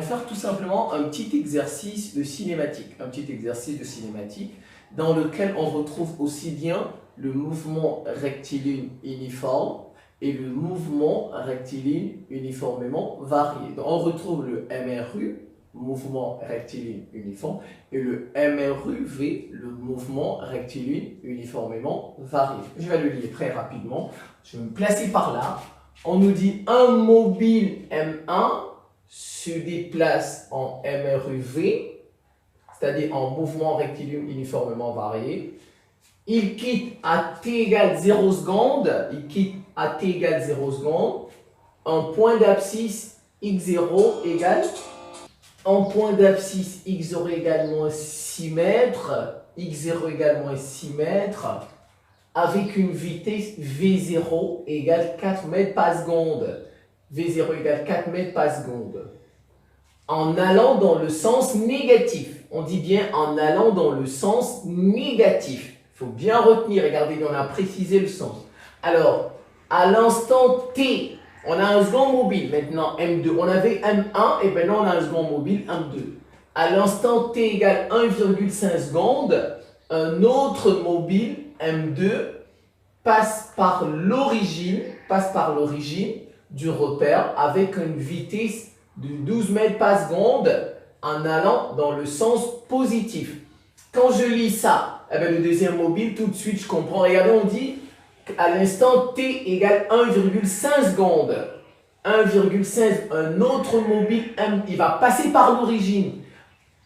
faire tout simplement un petit exercice de cinématique. Dans lequel on retrouve aussi bien le mouvement rectiligne uniforme et le mouvement rectiligne uniformément varié. Donc on retrouve le MRU, mouvement rectiligne uniforme, et le MRUV, le mouvement rectiligne uniformément varié. Je vais le lire très rapidement. Je vais me placer par là. On nous dit un mobile M1 se déplace en MRUV, c'est-à-dire en mouvement rectiligne uniformément varié. Il quitte à t égale 0 secondes, un point d'abscisse x0 égale, moins 6 mètres, x0 égale moins 6 mètres, avec une vitesse v0 égale 4 mètres par seconde. v0 égale 4 mètres par seconde. En allant dans le sens négatif. On dit bien en allant dans le sens négatif. Il faut bien retenir, regardez, on a précisé le sens. Alors, à l'instant t, on a un second mobile, maintenant M2. On avait M1 et maintenant on a un second mobile M2. À l'instant t égale 1,5 secondes, un autre mobile M2 passe par l'origine du repère avec une vitesse de 12 mètres par seconde en allant dans le sens positif. Quand je lis ça, eh bien, le deuxième mobile, tout de suite, je comprends. Regardez, on dit à l'instant t égale 1,5 secondes. 1,5, un autre mobile, il va passer par l'origine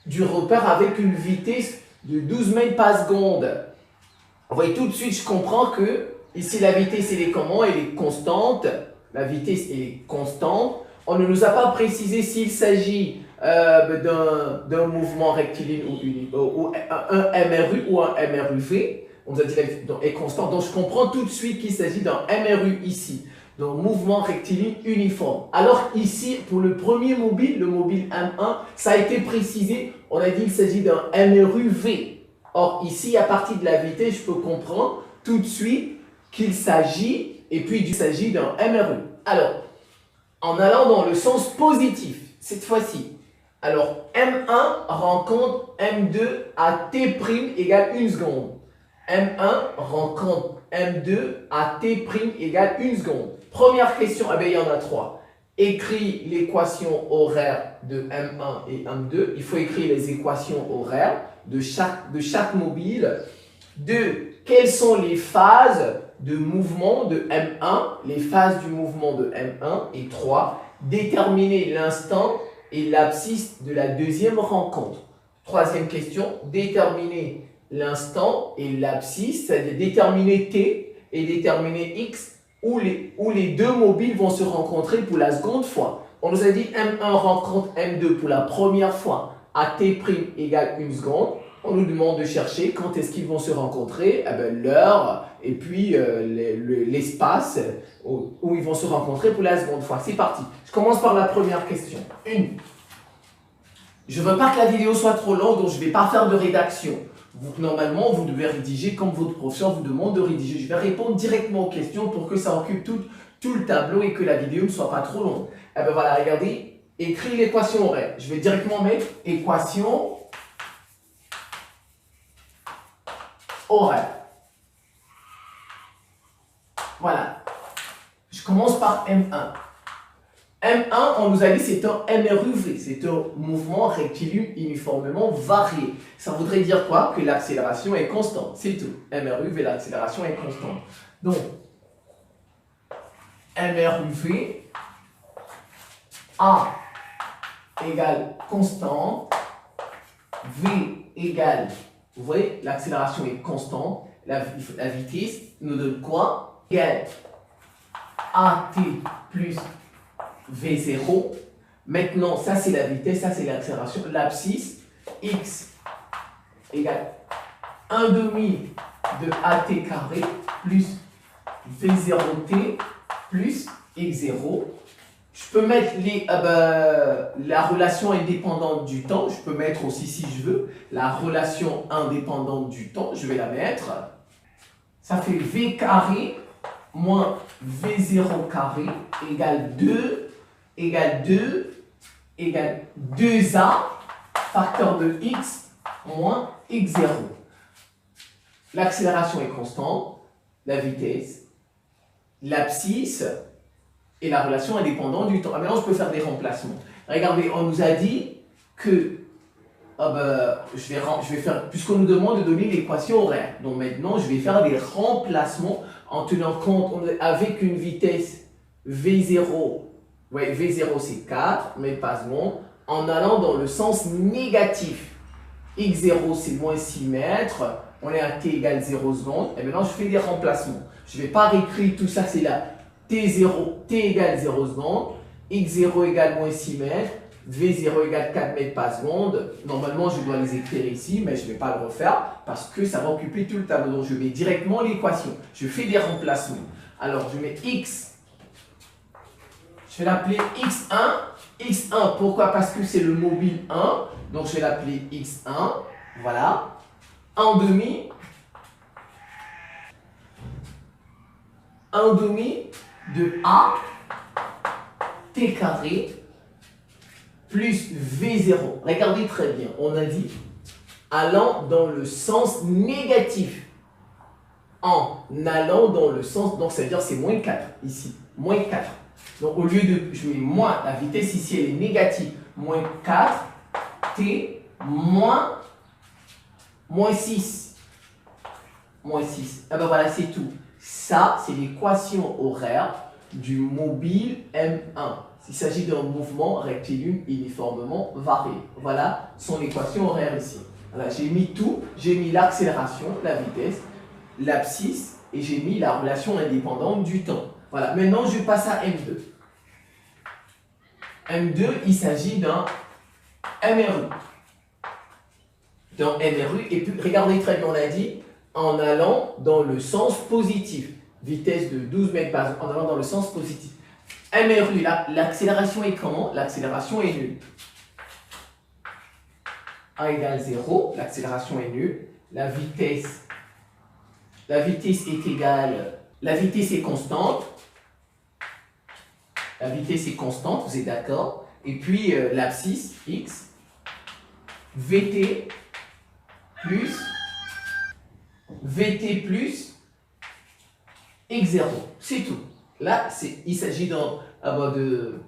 du repère avec une vitesse de 12 mètres par seconde. Vous voyez, tout de suite, je comprends que ici, la vitesse, elle est comment? Elle est constante. La vitesse, elle est constante. On ne nous a pas précisé s'il s'agit d'un mouvement rectiligne ou un MRU ou un MRUV. On nous a dit que la vitesse est constante. Donc, je comprends tout de suite qu'il s'agit d'un MRU ici. Donc, mouvement rectiligne uniforme. Alors, ici, pour le premier mobile, le mobile M1, ça a été précisé. On a dit qu'il s'agit d'un MRUV. Or, ici, à partir de la vitesse, je peux comprendre tout de suite qu'il s'agit, et puis il s'agit d'un MRU. Alors, en allant dans le sens positif, cette fois-ci, alors M1 rencontre M2 à t' égale 1 seconde. M1 rencontre M2 à t' égale 1 seconde. Première question, eh bien, il y en a 3. Écris l'équation horaire de M1 et M2. Il faut écrire les équations horaires de chaque mobile. 2. Quelles sont les phases de mouvement de M1, les phases du mouvement de M1, et 3. Déterminer l'instant et l'abscisse de la deuxième rencontre. Troisième question, déterminer l'instant et l'abscisse, c'est-à-dire déterminer T et déterminer X, où les deux mobiles vont se rencontrer pour la seconde fois. On nous a dit M1 rencontre M2 pour la première fois à T' égale 1 seconde. On nous demande de chercher quand est-ce qu'ils vont se rencontrer, eh bien, l'heure et puis l'espace où ils vont se rencontrer pour la seconde fois. C'est parti. Je commence par la première question. 1. Je ne veux pas que la vidéo soit trop longue, donc je ne vais pas faire de rédaction. Normalement, vous devez rédiger comme votre professeur vous demande de rédiger. Je vais répondre directement aux questions pour que ça occupe tout le tableau et que la vidéo ne soit pas trop longue. Eh bien voilà, regardez, écris l'équation horaire. Je vais directement mettre équation horaire. Voilà. Je commence par M1. M1, on nous a dit c'est un MRUV, c'est un mouvement rectiligne uniformément varié. Ça voudrait dire quoi? Que l'accélération est constante, c'est tout. MRUV, l'accélération est constante. Donc, MRUV, A égale constant, V égale, vous voyez, l'accélération est constante, la vitesse nous donne quoi? Égale AT plus V0. Maintenant, ça c'est la vitesse, ça c'est l'accélération. L'abscisse, X égale 1 demi de AT carré plus V0T plus X0. Je peux mettre la relation indépendante du temps. Je peux mettre aussi, si je veux, la relation indépendante du temps. Je vais la mettre. Ça fait V carré moins V0 carré égale 2 égale 2a facteur de x moins x0. L'accélération est constante, la vitesse, l'abscisse et la relation est dépendante du temps. Ah, maintenant, je peux faire des remplacements. Regardez, on nous a dit que je vais faire, puisqu'on nous demande de donner l'équation horaire. Donc maintenant, je vais faire des remplacements en tenant compte avec une vitesse V0. Ouais, V0 c'est 4 mètres par seconde. En allant dans le sens négatif. X0 c'est moins 6 mètres. On est à t égale 0 secondes. Et maintenant, je fais des remplacements. Je ne vais pas réécrire tout ça, c'est là. T0, t égale 0 secondes. X0 égale moins 6 mètres. V0 égale 4 mètres par seconde. Normalement, je dois les écrire ici, mais je ne vais pas le refaire parce que ça va occuper tout le tableau. Donc, je mets directement l'équation. Je fais des remplacements. Alors, je mets X. Je vais l'appeler X1. X1, pourquoi? Parce que c'est le mobile 1. Donc, je vais l'appeler X1. Voilà. 1 demi. 1 demi de A T carré plus V0. Regardez très bien, on a dit allant dans le sens négatif. En allant dans le sens, donc ça veut dire c'est moins 4 ici, moins 4. Donc au lieu de, je mets moins, la vitesse ici elle est négative, moins 4, T, moins 6. Moins 6. Ah ben voilà, c'est tout. Ça, c'est l'équation horaire du mobile M1. Il s'agit d'un mouvement rectiligne uniformément varié. Voilà son équation horaire ici. Voilà, j'ai mis tout, j'ai mis l'accélération, la vitesse, l'abscisse et j'ai mis la relation indépendante du temps. Voilà, maintenant je passe à M2. M2, il s'agit d'un MRU. D'un MRU, et puis regardez très bien, on a dit en allant dans le sens positif. Vitesse de 12 mètres par seconde en allant dans le sens positif. MRU, l'accélération est comment? L'accélération est nulle. A égale 0, l'accélération est nulle. La vitesse est égale, la vitesse est constante. La vitesse est constante, vous êtes d'accord? Et puis l'abscisse, x, VT plus x0. C'est tout. Là, il s'agit de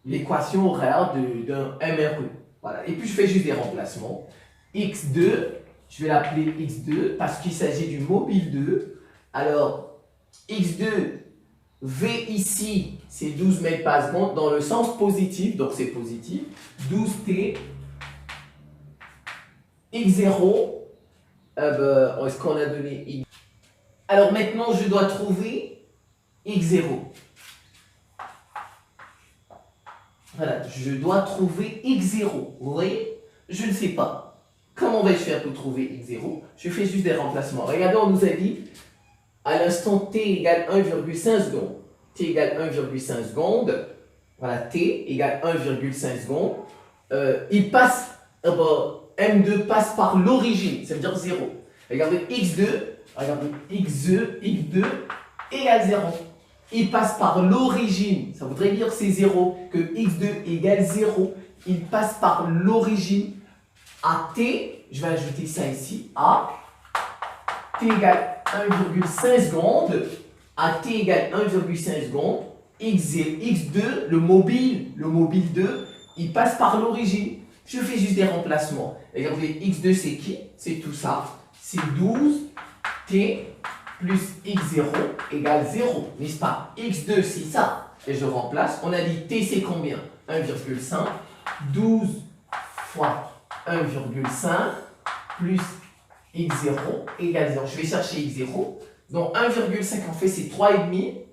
l'équation horaire d'un MRU. Voilà. Et puis, je fais juste des remplacements. X2, je vais l'appeler X2 parce qu'il s'agit du mobile 2. Alors, X2, V ici, c'est 12 mètres par seconde dans le sens positif. Donc, c'est positif. 12T. X0, est-ce qu'on a donné X? Alors maintenant, je dois trouver X0. Voilà, je dois trouver X0. Vous voyez? Je ne sais pas. Comment vais-je faire pour trouver X0? Je fais juste des remplacements. Regardez, on nous a dit à l'instant t égale 1,5 secondes. T égale 1,5 secondes. Voilà, t égale 1,5 secondes. Il passe, M2 passe par l'origine, ça veut dire 0. Regardez X2 égale 0. Il passe par l'origine, ça voudrait dire c'est 0, que X2 égale 0. Il passe par l'origine à T, je vais ajouter ça ici, à T égale 1,5 secondes, à T égale 1,5 secondes, X2, le mobile 2, il passe par l'origine. Je fais juste des remplacements. Regardez, X2 c'est qui? C'est tout ça. C'est 12T plus X0 égale 0, n'est-ce pas? X2 c'est ça. Et je remplace. On a dit T c'est combien? 1,5. 12 fois 1,5 plus X0 égale 0. Je vais chercher X0. Donc 1,5 en fait c'est 3,5.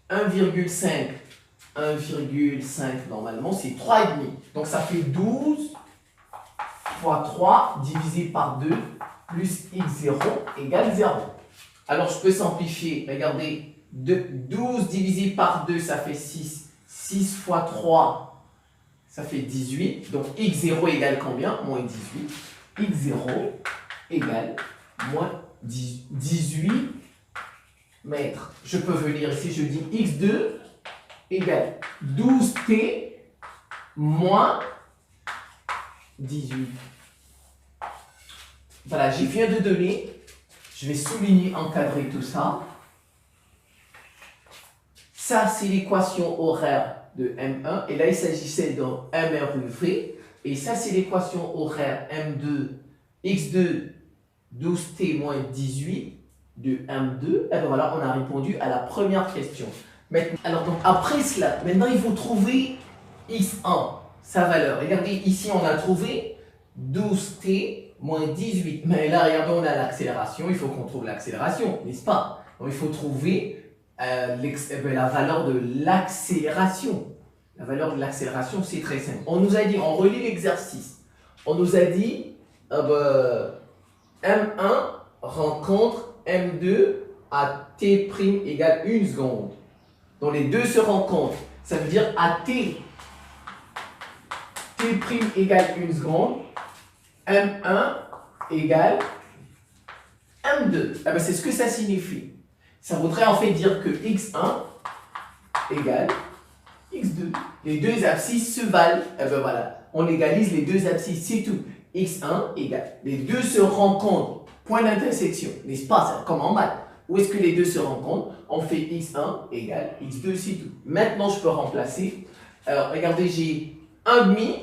1,5 normalement c'est 3,5. Donc ça fait 12 fois 3 divisé par 2 plus x0 égale 0. Alors je peux simplifier. Regardez, 12 divisé par 2 ça fait 6. 6 fois 3 ça fait 18. Donc x0 égale combien? Moins 18. x0 égale moins 18 mètres. Je peux venir ici, je dis x2 égale 12t moins 18. Voilà, je viens de donner. Je vais souligner, encadrer tout ça. Ça, c'est l'équation horaire de M1. Et là, il s'agissait de MRUV. Et ça, c'est l'équation horaire M2, X2, 12T moins 18 de M2. Et bien voilà, on a répondu à la première question. Maintenant, alors, donc, après cela, maintenant, il faut trouver X1, sa valeur. Regardez, ici, on a trouvé 12T moins 18. Mais là, regardez, on a l'accélération. Il faut qu'on trouve l'accélération, n'est-ce pas? Donc, il faut trouver la valeur de l'accélération. La valeur de l'accélération, c'est très simple. On nous a dit, on relit l'exercice. On nous a dit, M1 rencontre M2 à T' égale 1 seconde. Donc les deux se rencontrent. Ça veut dire à T' égale 1 seconde, M1 égale M2. Ah ben c'est ce que ça signifie. Ça voudrait en fait dire que X1 égale X2. Les deux abscisses se valent. Et ben voilà, on égalise les deux abscisses, c'est tout. X1 égale. Les deux se rencontrent. Point d'intersection, n'est-ce pas? C'est comme en maths. Où est-ce que les deux se rencontrent? On fait X1 égale X2, c'est tout. Maintenant, je peux remplacer. Alors, regardez, j'ai 1,5.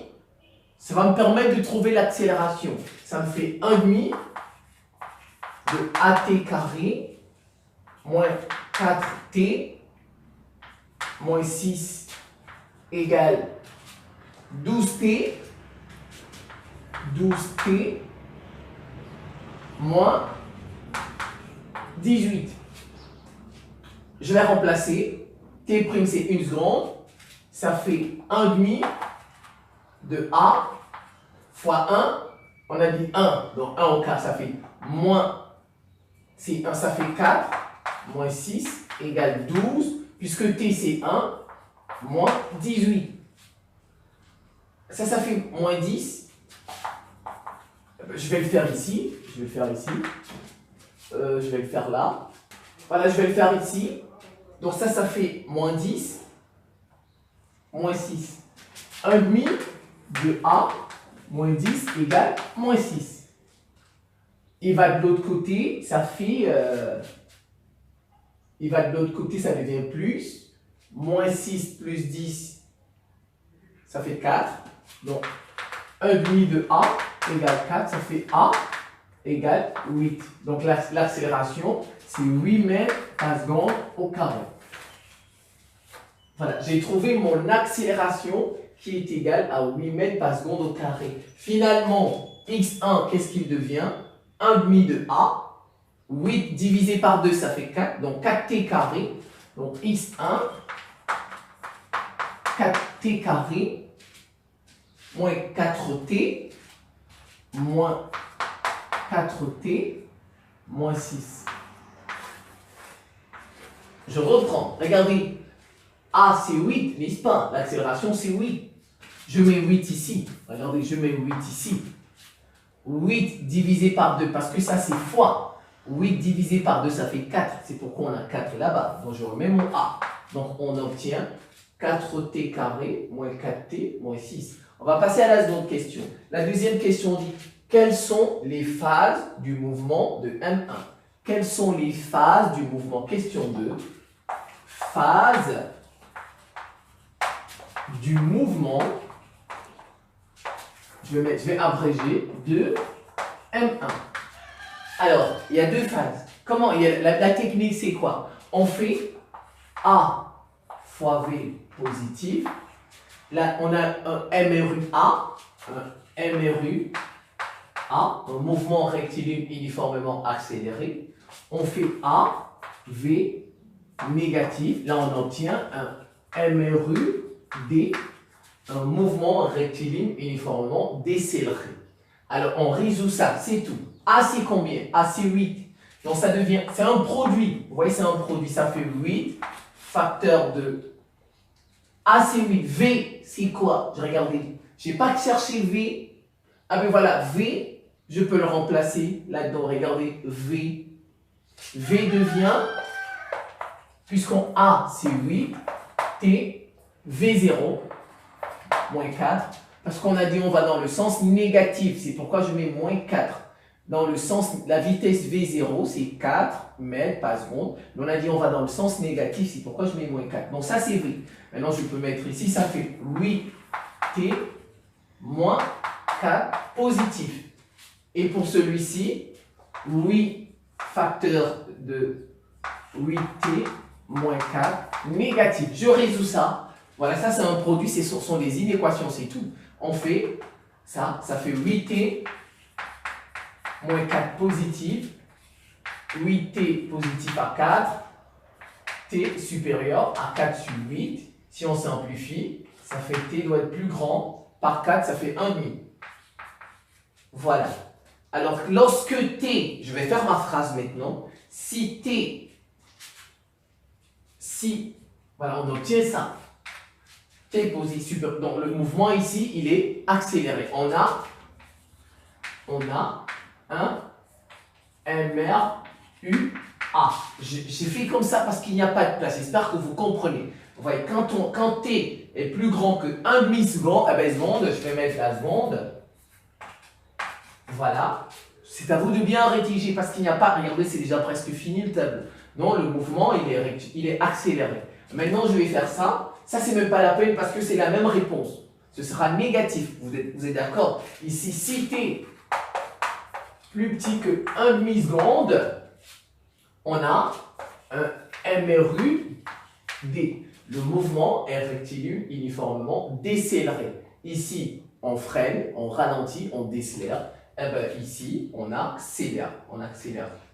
Ça va me permettre de trouver l'accélération. Ça me fait 1,5 de AT carré moins 4T moins 6 égale 12T moins 18. Je vais remplacer. T' c'est 1 seconde. Ça fait 1,5 de A fois 1. On a dit 1. Donc 1 au quart, ça fait moins. C'est 1, ça fait 4. Moins 6 égale 12. Puisque T c'est 1. Moins 18. Ça fait moins 10. Je vais le faire ici. Je vais le faire là. Voilà, je vais le faire ici. Donc ça fait moins 10. Moins 6. 1,5 de A moins 10 égale moins 6. Il va de l'autre côté, ça fait... il va de l'autre côté, ça devient plus. Moins 6 plus 10, ça fait 4. Donc 1,5 de A égale 4, ça fait A égale 8. Donc l'accélération, c'est 8 mètres par seconde au carré. Voilà, j'ai trouvé mon accélération qui est égale à 8 mètres par seconde au carré. Finalement, X1, qu'est-ce qu'il devient? 1,5 de A. 8 divisé par 2, ça fait 4. Donc 4T carré. Donc X1, 4T carré, moins 4T, moins 4T, moins 6. Je reprends. Regardez. A, c'est 8, n'est-ce pas? L'accélération, c'est 8. Je mets 8 ici. Regardez, je mets 8 ici. 8 divisé par 2, parce que ça, c'est fois. 8 divisé par 2, ça fait 4. C'est pourquoi on a 4 là-bas. Donc, je remets mon A. Donc, on obtient 4T carré moins 4T moins 6. On va passer à la seconde question. La deuxième question dit, quelles sont les phases du mouvement de M1? Quelles sont les phases du mouvement? Question 2. Phase du mouvement, je vais abréger, de M1. Alors, il y a deux phases. Comment? La technique, c'est quoi? On fait A fois V positif. Là, on a un MRU A, un mouvement rectiligne uniformément accéléré. On fait A, V négatif. Là, on obtient un MRU D, un mouvement rectiligne uniformément décéléré. Alors, on résout ça, c'est tout. A, c'est combien? A, c'est 8. Donc, ça devient, c'est un produit. Vous voyez, c'est un produit. Ça fait 8, facteur de A, c'est 8. V, c'est quoi? Je regardais. Je n'ai pas cherché V. Ah, ben voilà, V, je peux le remplacer là-dedans. Regardez, V. V devient, puisqu'on A, c'est 8, T, V0. moins 4. Parce qu'on a dit on va dans le sens négatif. C'est pourquoi je mets moins 4. Dans le sens, la vitesse V0, c'est 4 mètres par seconde. Mais on a dit on va dans le sens négatif. C'est pourquoi je mets moins 4. Donc ça, c'est vrai. Maintenant, je peux mettre ici, ça fait 8t moins 4 positif. Et pour celui-ci, 8 facteurs de 8t moins 4 négatif. Je résous ça. Voilà, ça c'est un produit, ce sont des inéquations, c'est tout. On fait ça, ça fait 8t moins 4 positif. 8t positif à 4. T supérieur à 4 sur 8. Si on simplifie, ça fait t doit être plus grand. Par 4, ça fait 1,5. Voilà. Alors, lorsque t, je vais faire ma phrase maintenant, si voilà, on obtient ça, t positif, donc le mouvement ici, il est accéléré. On a un MRUA. J'ai fait comme ça parce qu'il n'y a pas de place. J'espère que vous comprenez. Vous voyez, quand t est plus grand que 1,5 seconde, eh ben, seconde, je vais mettre la seconde. Voilà. C'est à vous de bien rédiger parce qu'il n'y a pas, regardez, c'est déjà presque fini le tableau. Non, le mouvement, il est accéléré. Maintenant, je vais faire ça. Ça, c'est même pas la peine parce que c'est la même réponse. Ce sera négatif. Vous êtes d'accord? Ici, si t plus petit que 1,5 seconde, on a un MRUD. Le mouvement est rectiligne uniformément décéléré. Ici, on freine, on ralentit, on décélère. Et bien ici, on accélère.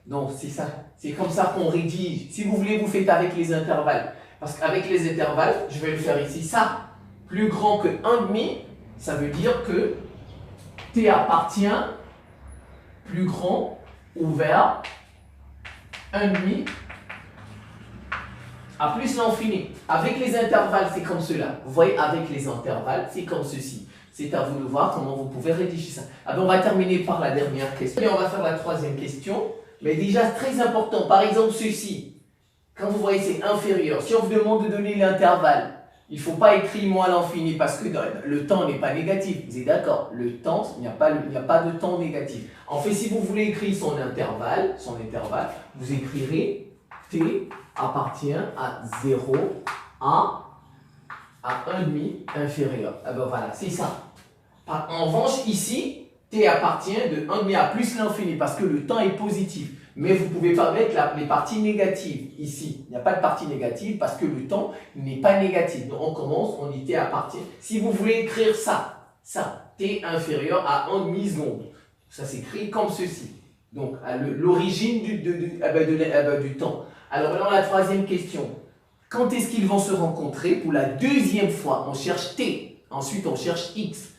Donc, c'est ça. C'est comme ça qu'on rédige. Si vous voulez, vous faites avec les intervalles. Parce qu'avec les intervalles, je vais le faire ici. Ça, plus grand que 1,5, ça veut dire que t appartient plus grand ouvert 1,5 à plus l'infini. Avec les intervalles, c'est comme cela. Vous voyez, avec les intervalles, c'est comme ceci. C'est à vous de voir comment vous pouvez rédiger ça. Ah ben, on va terminer par la dernière question. Et on va faire la troisième question. Mais déjà, très important. Par exemple, ceci. Quand vous voyez, c'est inférieur. Si on vous demande de donner l'intervalle, il ne faut pas écrire moins à l'infini parce que le temps n'est pas négatif. Vous êtes d'accord? Le temps, il n'y a pas de temps négatif. En fait, si vous voulez écrire son intervalle, vous écrirez t appartient à 0 à 1,5 inférieur. Ah ben voilà, c'est ça. En revanche, ici, t appartient de 1,5 à plus l'infini parce que le temps est positif. Mais vous ne pouvez pas mettre les parties négatives ici. Il n'y a pas de partie négative parce que le temps n'est pas négatif. Donc on commence, on dit t appartient. Si vous voulez écrire ça, t inférieur à 1,5 seconde. Ça s'écrit comme ceci. Donc l'origine du temps. Alors maintenant la troisième question. Quand est-ce qu'ils vont se rencontrer? Pour la deuxième fois, on cherche t. Ensuite on cherche x.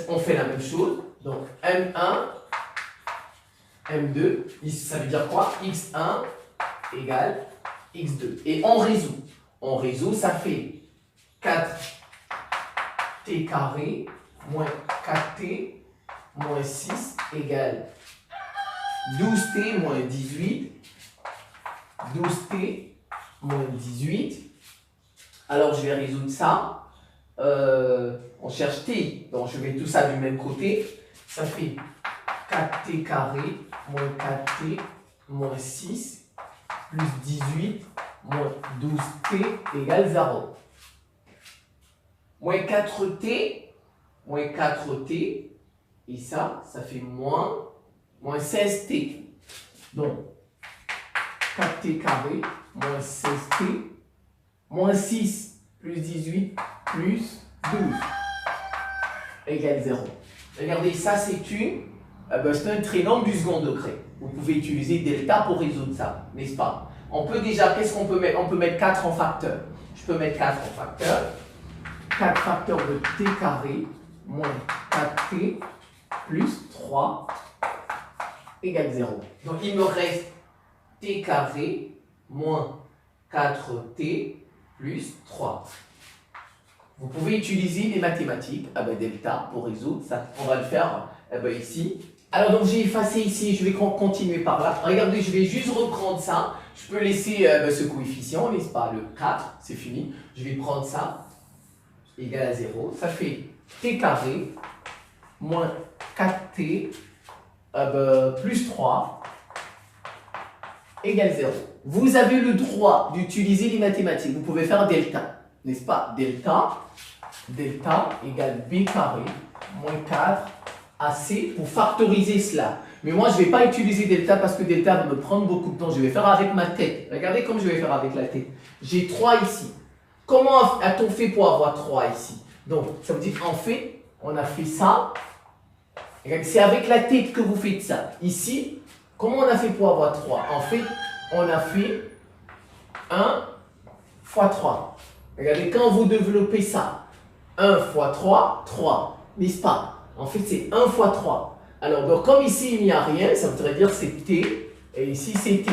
On fait la même chose. Donc M1, M2, ça veut dire quoi? X1 égale X2. Et on résout. On résout, ça fait 4t carré moins 4t moins 6 égale 12t moins 18. 12t moins 18. Alors je vais résoudre ça. On cherche t. Donc je mets tout ça du même côté. Ça fait 4t carré moins 4t moins 6 plus 18 moins 12t égale 0. Moins 4t, et ça fait moins 16t. Donc, 4t carré moins 16t moins 6 plus 18 plus 12 égale 0. Regardez, ça c'est un triangle du second degré. Vous pouvez utiliser delta pour résoudre ça, n'est-ce pas? On peut déjà, qu'est-ce qu'on peut mettre? On peut mettre 4 en facteur. Je peux mettre 4 en facteur. 4 facteurs de t carré moins 4t plus 3 égale 0. Donc il me reste t carré moins 4t plus 3. Vous pouvez utiliser les mathématiques, delta, pour résoudre ça. On va le faire ici. Alors donc j'ai effacé ici, je vais continuer par là. Regardez, je vais juste reprendre ça. Je peux laisser ce coefficient, n'est-ce pas? Le 4, c'est fini. Je vais prendre ça, égal à 0. Ça fait t carré moins 4t plus 3 égale 0. Vous avez le droit d'utiliser les mathématiques. Vous pouvez faire delta, n'est-ce pas? Delta égale b carré moins 4 AC pour factoriser cela. Mais moi, je ne vais pas utiliser delta parce que delta va me prendre beaucoup de temps. Je vais faire avec ma tête. Regardez comme je vais faire avec la tête. J'ai 3 ici. Comment a-t-on fait pour avoir 3 ici? Donc, ça veut dire en fait, on a fait ça. C'est avec la tête que vous faites ça. Ici, comment on a fait pour avoir 3? En fait, on a fait 1 fois 3. Regardez, quand vous développez ça, 1 fois 3, 3. N'est-ce pas? En fait, c'est 1 fois 3. Alors, donc, comme ici, il n'y a rien, ça voudrait dire que c'est t. Et ici, c'est t.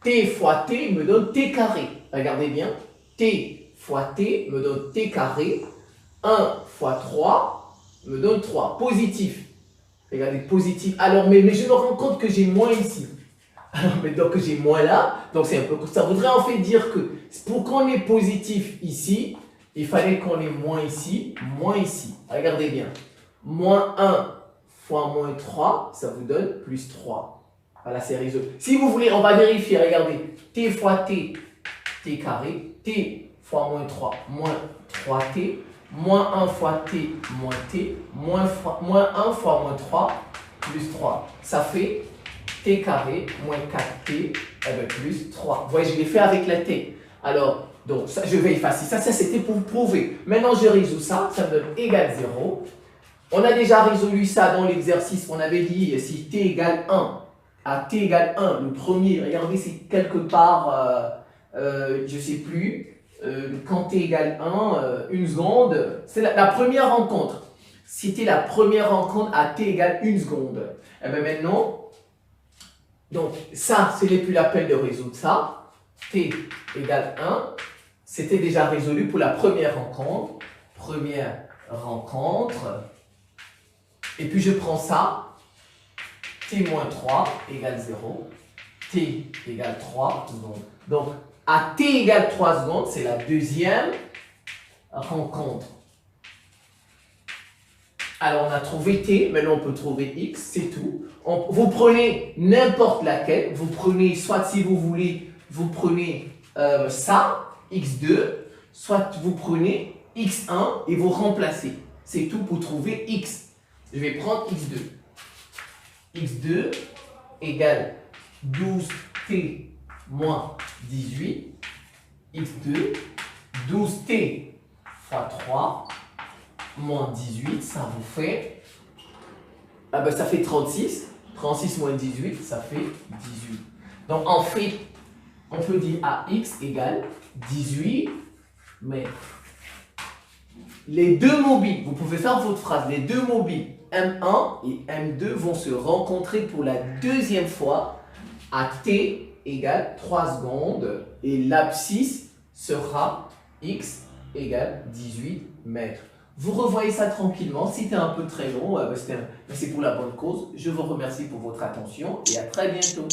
T fois t me donne t carré. Regardez bien. T fois t me donne t carré. 1 fois 3 me donne 3. Positif. Regardez, positif. Alors, mais je me rends compte que j'ai moins ici. Mais donc, j'ai moins là. Donc, c'est un peu... Ça voudrait en fait dire que pour qu'on ait positif ici, il fallait qu'on ait moins ici, moins ici. Regardez bien. Moins 1 fois moins 3, ça vous donne plus 3. Voilà, c'est résolu. Si vous voulez, on va vérifier. Regardez. T fois t, t carré. T fois moins 3, moins 3t. Moins 1 fois t, moins t. Moins 1 fois moins 3, plus 3. Ça fait t carré, moins 4t, plus 3. Vous voyez, je l'ai fait avec la t. Alors, donc, ça, je vais effacer ça. Ça, c'était pour prouver. Maintenant, je résous ça. Ça me donne égal 0. On a déjà résolu ça dans l'exercice. On avait dit si t égale 1, à t égale 1, le premier, regardez, c'est quelque part, je ne sais plus, quand t égale 1, une seconde, c'est la première rencontre. C'était la première rencontre à t égale 1 seconde. Et bien maintenant, donc ça, ce n'est plus la peine de résoudre ça. T égale 1, c'était déjà résolu pour la première rencontre. Première rencontre. Et puis je prends ça, t moins 3 égale 0, t égale 3 secondes. Donc, à t égale 3 secondes, c'est la deuxième rencontre. Alors, on a trouvé t, maintenant on peut trouver x, c'est tout. Vous prenez n'importe laquelle, vous prenez, soit si vous voulez, vous prenez ça, x2, soit vous prenez x1 et vous remplacez. C'est tout pour trouver x. Je vais prendre x2. x2 égale 12t moins 18. x2, 12t fois 3 moins 18, ça vous fait... Ah ben ça fait 36. 36 moins 18, ça fait 18. Donc en fait, on peut dire AX égale 18 mètres. Les deux mobiles, vous pouvez faire votre phrase, les deux mobiles M1 et M2 vont se rencontrer pour la deuxième fois à T égale 3 secondes et l'abscisse sera X égale 18 mètres. Vous revoyez ça tranquillement. Si c'était un peu très long, c'est pour la bonne cause. Je vous remercie pour votre attention et à très bientôt.